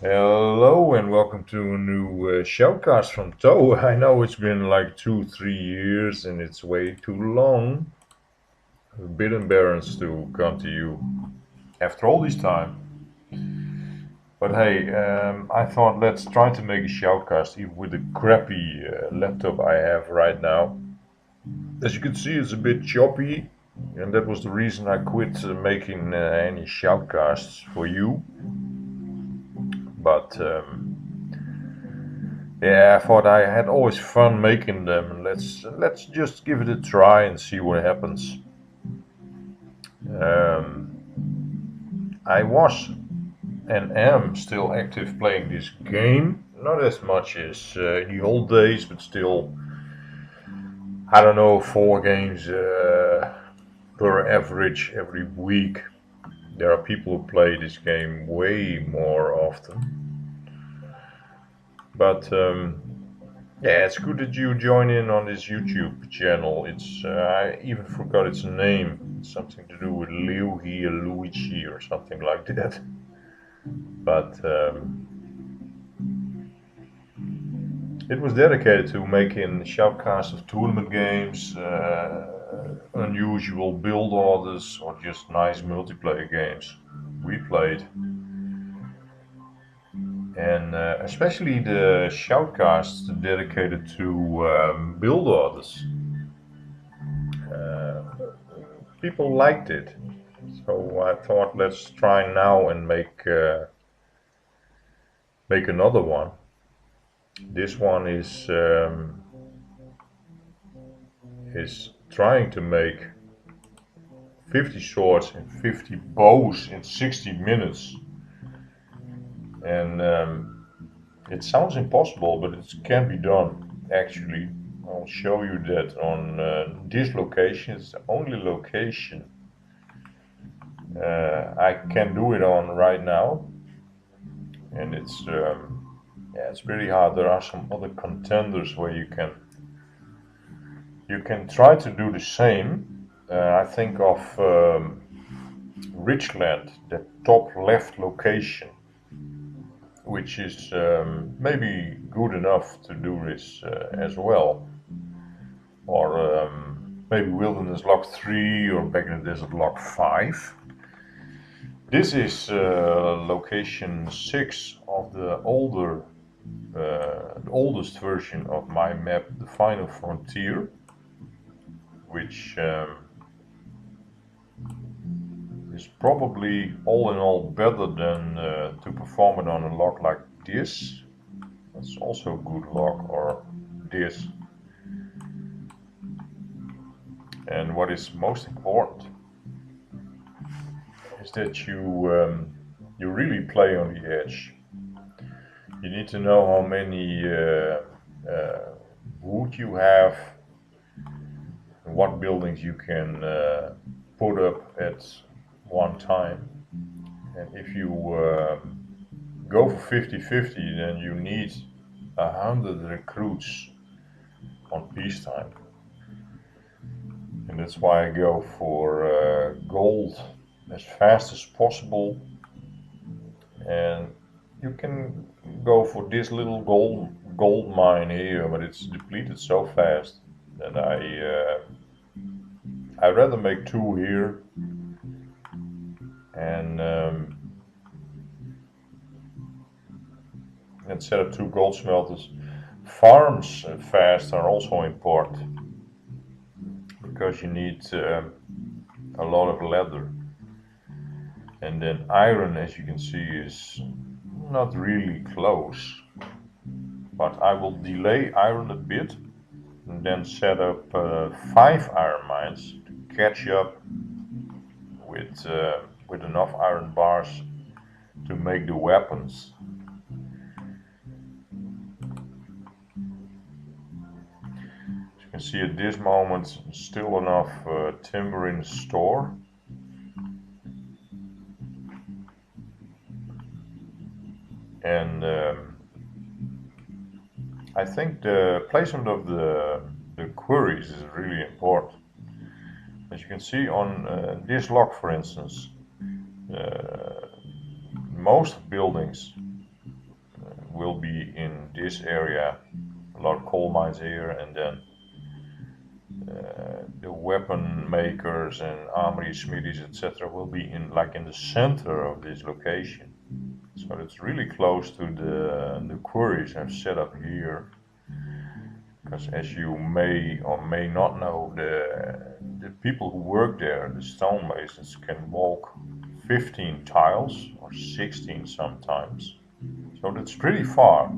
Hello and welcome to a new shoutcast from Toe. I know it's been like 2, 3 years and it's way too long. I'm a bit embarrassed to come to you after all this time. But hey, I thought let's try to make a shoutcast even with the crappy laptop I have right now. As you can see, it's a bit choppy, and that was the reason I quit making any shoutcasts for you. But yeah, I thought I had always fun making them, and let's just give it a try and see what happens. Um, I was and am still active playing this game, not as much as in the old days, but still, I don't know, 4 games per average every week. There are people who play this game way more often, but yeah, it's good that you join in on this YouTube channel. I even forgot its name. It's something to do with Liuhi or Luigi or something like that. But it was dedicated to making shoutcasts of tournament games, unusual build orders, or just nice multiplayer games we played. And especially the shoutcasts dedicated to build orders. Uh, People liked it, so I thought let's try now and make another one. This one is trying to make 50 swords and 50 bows in 60 minutes, and it sounds impossible, but it can be done actually. I'll show you that on this location. It's the only location I can do it on right now, and yeah, it's pretty hard. There are some other contenders where you can try to do the same. I think of Richland, the top left location, which is maybe good enough to do this as well, or maybe Wilderness Lock 3 or Back in the Desert Lock 5. This is location 6 of the oldest version of my map, the Final Frontier, which is probably all in all better than to perform it on a lock like this. That's also a good lock, or this. And what is most important is that you really play on the edge. You need to know how many wood you have, and what buildings you can put up at one time. And if you go for 50-50, then you need 100 recruits on peacetime. And that's why I go for gold as fast as possible. And you can go for this little gold mine here, but it's depleted so fast that I'd rather make 2 here and set up 2 gold smelters. Farms fast are also important because you need a lot of leather. And then iron, as you can see, is not really close. But I will delay iron a bit and then set up 5 iron mines to catch up with enough iron bars to make the weapons. As you can see at this moment, still enough timber in the store. And I think the placement of the quarries is really important. As you can see on this lock, for instance, most buildings will be in this area. A lot of coal mines here, and then the weapon makers and armory smithies, etc., will be in the center of this location. So it's really close to the quarries I've set up here. Because as you may or may not know, the people who work there, the stonemasons, can walk 15 tiles or 16 sometimes. So that's pretty far.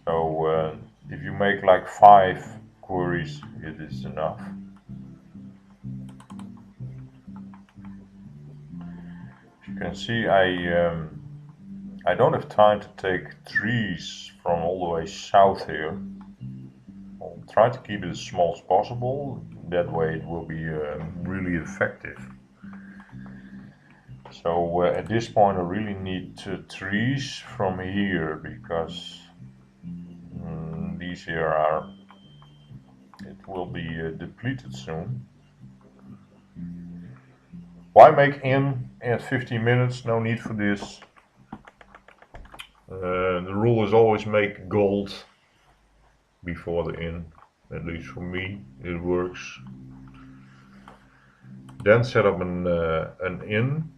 So if you make like 5 quarries, it is enough. As you can see, I don't have time to take trees from all the way south here. I'll try to keep it as small as possible. That way it will be really effective. So at this point I really need trees from here, because these here it will be depleted soon. Why make in at 15 minutes? No need for this. The rule is always make gold before the inn. At least for me it works. Then set up an inn.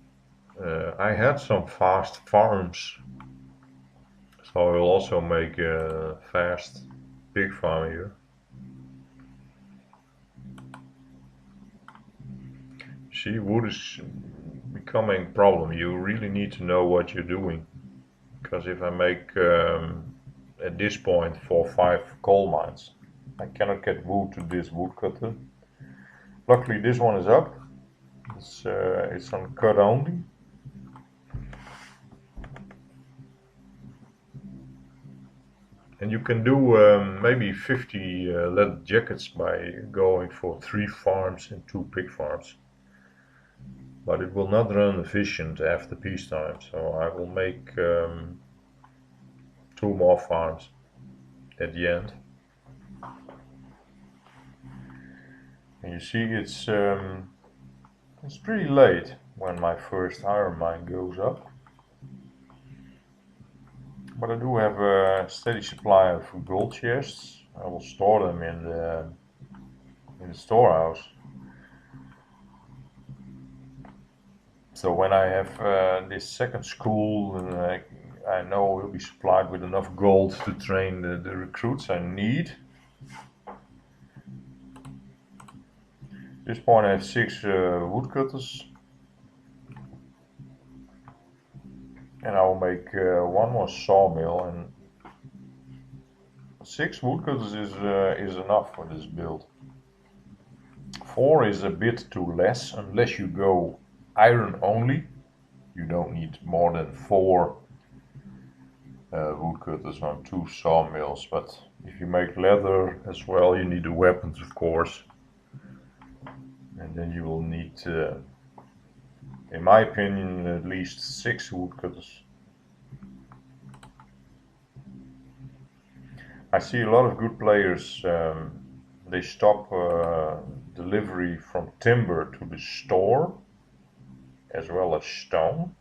I had some fast farms, so I will also make a fast pig farm here. See, wood is becoming a problem. You really need to know what you're doing, because if I make at this point 4 or 5 coal mines, I cannot get wood to this woodcutter. Luckily this one is up. It's on cut only. And you can do maybe 50 leather jackets by going for 3 farms and 2 pig farms. But it will not run efficient after peacetime, so I will make 2 more farms at the end. And you see, it's pretty late when my first iron mine goes up. But I do have a steady supply of gold chests. I will store them in the storehouse. So when I have this second school, I know we'll be supplied with enough gold to train the recruits I need. At this point I have 6 woodcutters. And I will make 1 more sawmill, and 6 woodcutters is enough for this build. 4 is a bit too less, unless you go iron only. You don't need more than 4 woodcutters on 2 sawmills, but if you make leather as well, you need the weapons, of course. And then you will need, in my opinion, at least 6 woodcutters. I see a lot of good players, they stop delivery from timber to the store, as well as stone.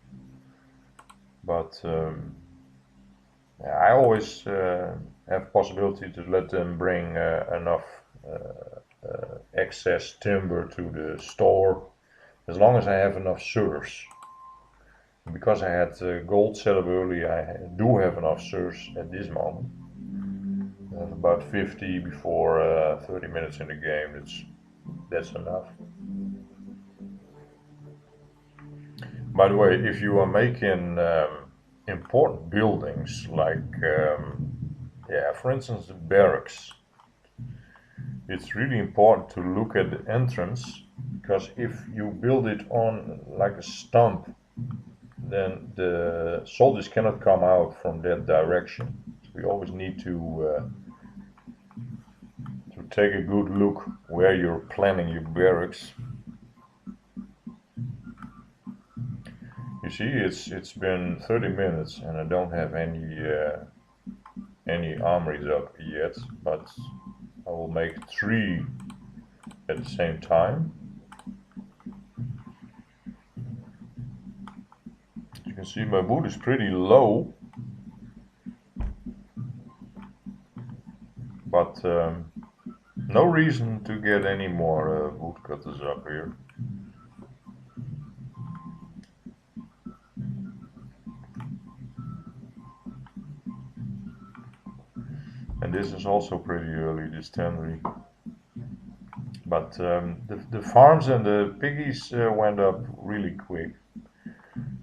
But I always have possibility to let them bring enough excess timber to the store, as long as I have enough serfs. Because I had gold set up early, I do have enough serfs at this moment. I have about 50 before 30 minutes in the game. That's enough. By the way, if you are making important buildings, like for instance the barracks, it's really important to look at the entrance, because if you build it on like a stump, then the soldiers cannot come out from that direction. So we always need to take a good look where you're planning your barracks. You see, it's been 30 minutes and I don't have any armories up yet, but I will make 3 at the same time. As you can see, my wood is pretty low, but no reason to get any more woodcutters up here. And this is also pretty early, this tannery. But the farms and the piggies went up really quick.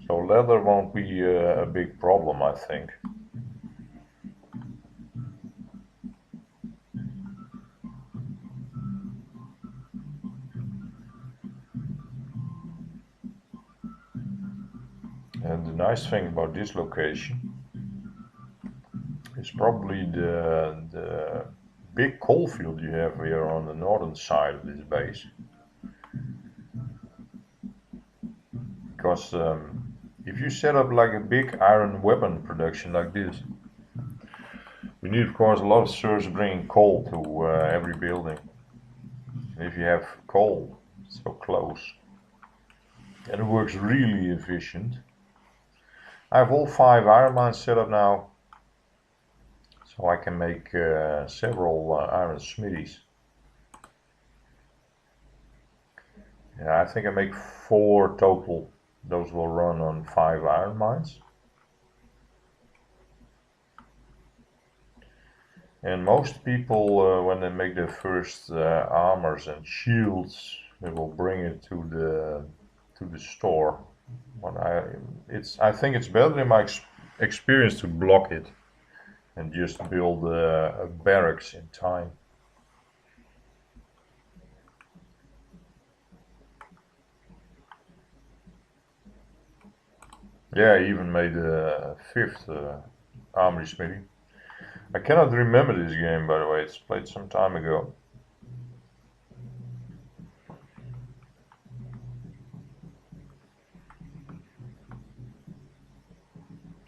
So leather won't be a big problem, I think. And the nice thing about this location is probably the big coal field you have here on the northern side of this base. Because if you set up like a big iron weapon production like this, you need of course a lot of serfs bringing coal to every building. And if you have coal so close, and it works really efficient. I have all 5 iron mines set up now, so I can make several iron smithies. Yeah, I think I make 4 total. Those will run on 5 iron mines. And most people, when they make their first armors and shields, they will bring it to the store. But I think it's better in my experience to block it and just build a barracks in time. Yeah, I even made a 5th armory smithy. I cannot remember this game, by the way. It's played some time ago.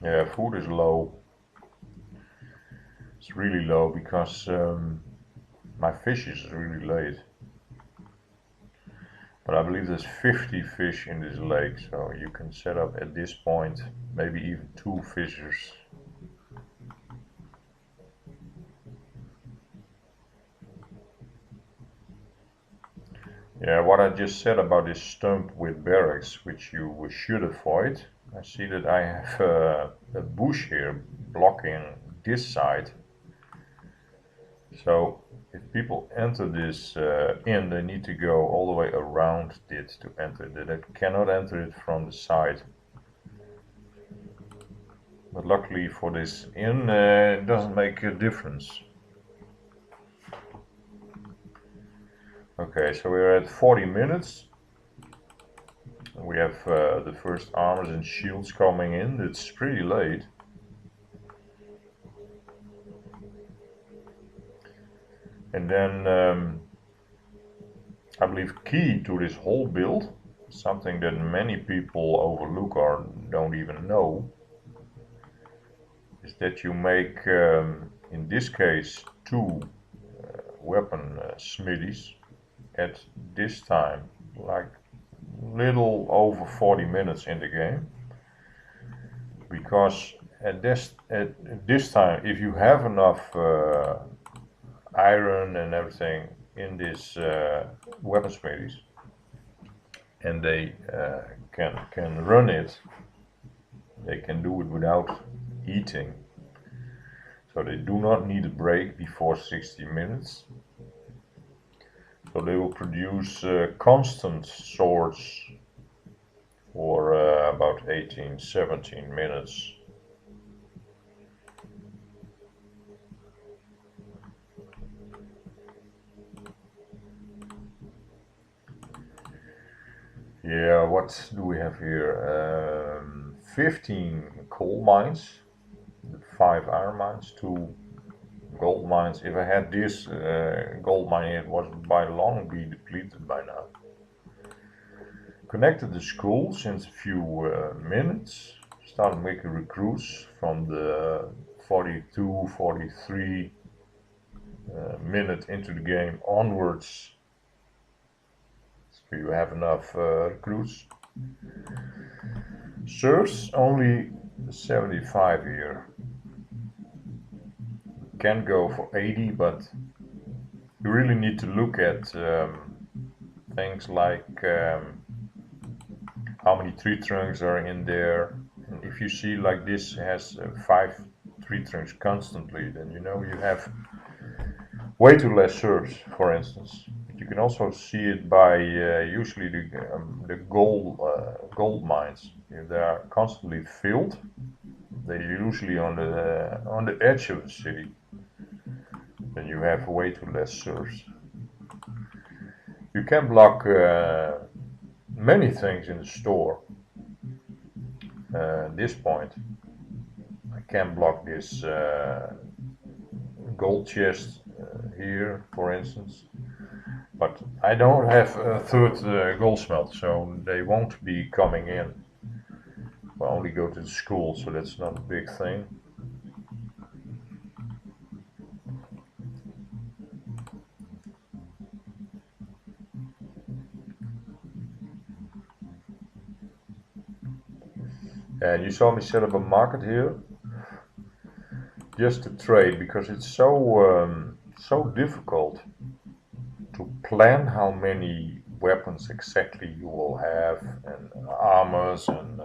Yeah, food is low. It's really low because my fish is really late. But I believe there's 50 fish in this lake, so you can set up at this point maybe even 2 fishers. Yeah, what I just said about this stump with barracks, which you should avoid. I see that I have a bush here blocking this side. So if people enter this in, they need to go all the way around it to enter it. They cannot enter it from the side. But luckily for this inn, it doesn't make a difference. Okay, so we're at 40 minutes. We have the first armors and shields coming in. It's pretty late. And then I believe key to this whole build, something that many people overlook or don't even know, is that you make, in this case, 2 weapon smithies at this time, like little over 40 minutes in the game, because at this time, if you have enough iron and everything in this weapon smithies, and they can run it, they can do it without eating, so they do not need a break before 60 minutes. So they will produce constant swords for about 18-17 minutes. Yeah, what do we have here? 15 coal mines, 5 iron mines, 2 gold mines. If I had this gold mine, it would by long be depleted by now. Connected the school since a few minutes. Started making recruits from the 42, 43 minute into the game onwards. So you have enough recruits. Serfs only 75 here. can go for 80, but you really need to look at things like how many tree trunks are in there. And if you see like this has 5 tree trunks constantly, then you know you have way too less surfs, for instance. But you can also see it by usually the gold mines. If they are constantly filled, they're usually on the edge of the city. Then you have way too less surfs. You can block many things in the store. At this point, I can block this gold chest here, for instance. But I don't have a third gold smelt, so they won't be coming in. I only go to the school, so that's not a big thing. And you saw me set up a market here just to trade, because it's so difficult to plan how many weapons exactly you will have, and armors and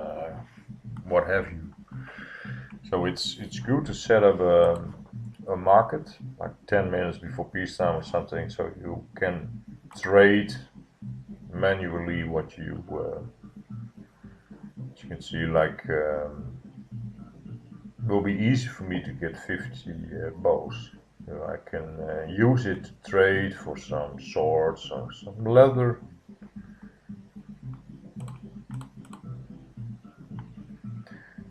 what have you. So it's good to set up a market like 10 minutes before peacetime or something, so you can trade manually what you can see. Like it will be easy for me to get 50 bows. So I can use it to trade for some swords or some leather.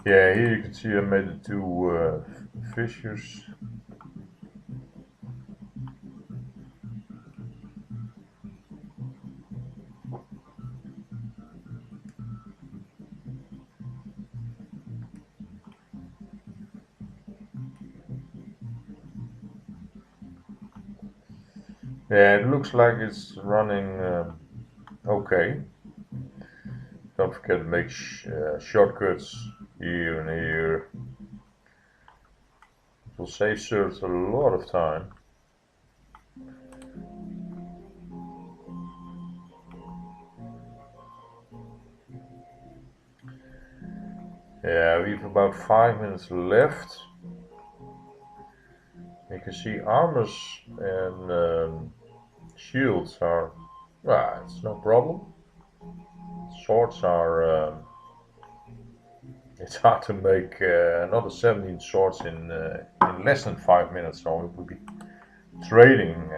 Yeah, here you can see I made the 2 fissures. Yeah, it looks like it's running okay. Don't forget to make shortcuts here and here. It will save servers a lot of time. Yeah, we have about 5 minutes left. You can see armors and shields are, well, it's no problem. Swords are, it's hard to make another 17 swords in less than 5 minutes, so it will be trading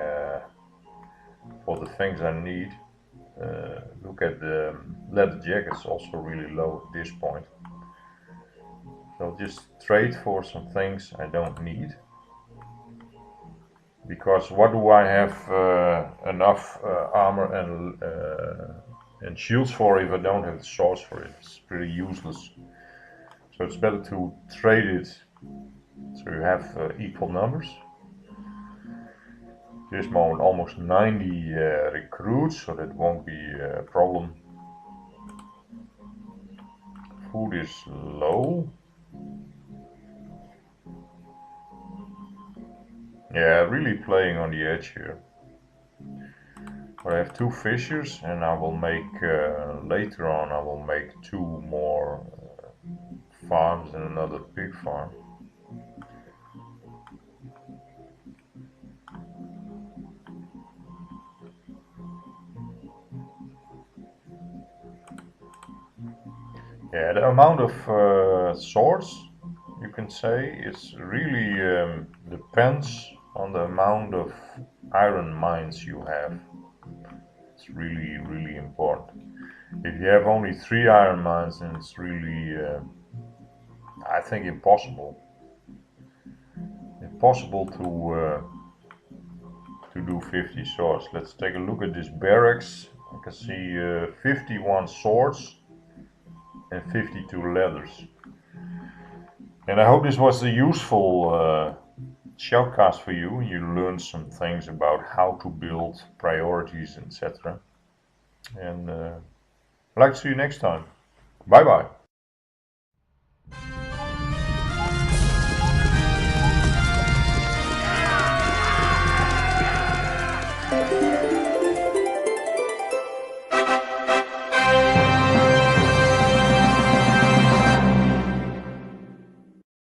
for the things I need. Look at the leather jackets, also really low at this point. So just trade for some things I don't need. Because what do I have enough armor and shields for if I don't have the swords for it? It's pretty useless. So it's better to trade it so you have equal numbers. This moment almost 90 recruits, so that won't be a problem. Food is low. Yeah, really playing on the edge here. But I have 2 fissures, and I will make later on. I will make 2 more farms and another pig farm. Yeah, the amount of swords, you can say, is really depends on the amount of iron mines you have. It's really important. If you have only 3 iron mines, then it's really, I think, impossible to do 50 swords. Let's take a look at this barracks. I can see 51 swords and 52 leathers. And I hope this was a useful shoutcast for you. You learned some things about how to build priorities, etc. And I'd like to see you next time. Bye bye.